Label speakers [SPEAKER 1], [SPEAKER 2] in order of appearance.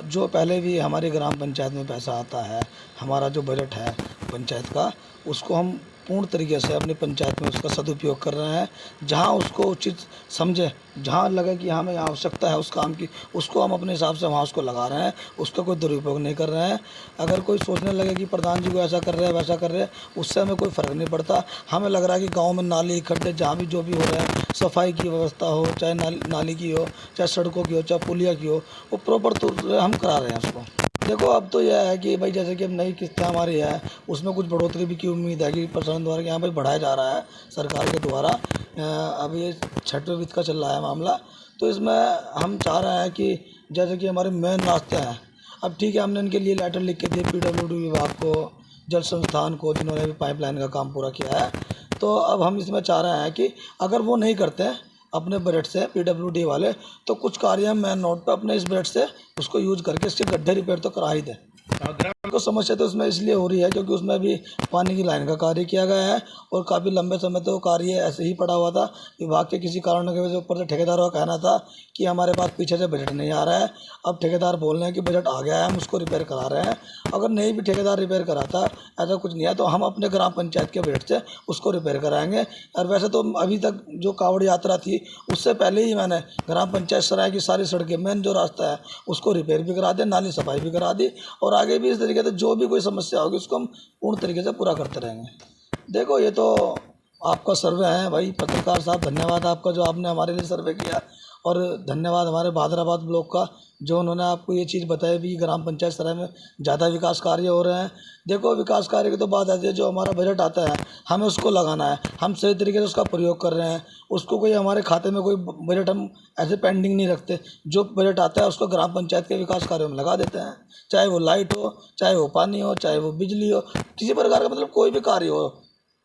[SPEAKER 1] जो पहले भी हमारी ग्राम पंचायत में पैसा आता है, हमारा जो बजट है पंचायत का, उसको हम पूर्ण तरीके से अपनी पंचायत में उसका सदुपयोग कर रहे हैं। जहां उसको उचित समझे, जहां लगे कि हमें आवश्यकता है उस काम की, उसको हम अपने हिसाब से वहां उसको लगा रहे हैं, उसका कोई दुरुपयोग नहीं कर रहे हैं। अगर कोई सोचने लगे कि प्रधान जी को ऐसा कर रहे हैं वैसा कर रहे हैं, उससे हमें कोई फ़र्क नहीं पड़ता। हमें लग रहा है कि गाँव में नाली खड्डे जहाँ भी जो भी हो रहे हैं, सफाई की व्यवस्था हो, चाहे नाली की हो, चाहे सड़कों की हो, चाहे पुलिया की हो, वो प्रॉपर तौर से हम करा रहे हैं उसको। देखो अब तो यह है कि भाई जैसे कि अब नई किस्तें हमारी है, उसमें कुछ बढ़ोतरी भी की उम्मीद है कि प्रशासन द्वारा कि हाँ भाई बढ़ाया जा रहा है सरकार के द्वारा। अब ये छठवें वित्त का चल रहा है मामला, तो इसमें हम चाह रहे हैं कि जैसे कि हमारे मेन रास्ते हैं, अब ठीक है हमने इनके लिए लेटर लिख के दिए पीडब्ल्यूडी विभाग को, जल संस्थान को, जिन्होंने अभी पाइपलाइन का काम पूरा किया है। तो अब हम इसमें चाह रहे हैं कि अगर वो नहीं करते हैं अपने बजट से पीडब्ल्यूडी वाले, तो कुछ कार्य हम मेन रोड पे अपने इस बजट से उसको यूज करके इसके गड्ढे रिपेयर तो करा ही दें। को समस्या तो उसमें इसलिए हो रही है क्योंकि उसमें भी पानी की लाइन का कार्य किया गया है और काफ़ी लंबे समय तो कार्य ऐसे ही पड़ा हुआ था। विभाग के किसी कारण की वजह से ऊपर से ठेकेदारों का कहना था कि हमारे पास पीछे से बजट नहीं आ रहा है। अब ठेकेदार बोल रहे हैं कि बजट आ गया है, हम उसको रिपेयर करा रहे हैं। अगर नहीं भी ठेकेदार रिपेयर कराता, ऐसा कुछ नहीं है, तो हम अपने ग्राम पंचायत के बजट से उसको रिपेयर कराएंगे। और वैसे तो अभी तक जो कांवड़ यात्रा थी उससे पहले ही मैंने ग्राम पंचायत सराय की सारी सड़कें, मेन जो रास्ता है उसको रिपेयर भी करा दिया, नाली सफाई भी करा दी, और आगे भी इस तरीके से जो भी कोई समस्या होगी उसको हम पूर्ण तरीके से पूरा करते रहेंगे। देखो ये तो आपका सर्वे है भाई पत्रकार साहब, धन्यवाद आपका जो आपने हमारे लिए सर्वे किया, और धन्यवाद हमारे भादराबाद ब्लॉक का जो उन्होंने आपको ये चीज़ बताई भी ग्राम पंचायत सराय में ज़्यादा विकास कार्य हो रहे हैं। देखो विकास कार्य की तो बात आती है, जो हमारा बजट आता है हमें उसको लगाना है, हम सही तरीके से उसका प्रयोग कर रहे हैं। उसको कोई हमारे खाते में कोई बजट हम ऐसे पेंडिंग नहीं रखते। जो बजट आता है उसको ग्राम पंचायत के विकास कार्यों में लगा देते हैं, चाहे वो लाइट हो, चाहे वो पानी हो, चाहे वो बिजली हो, किसी प्रकार का मतलब कोई भी कार्य हो,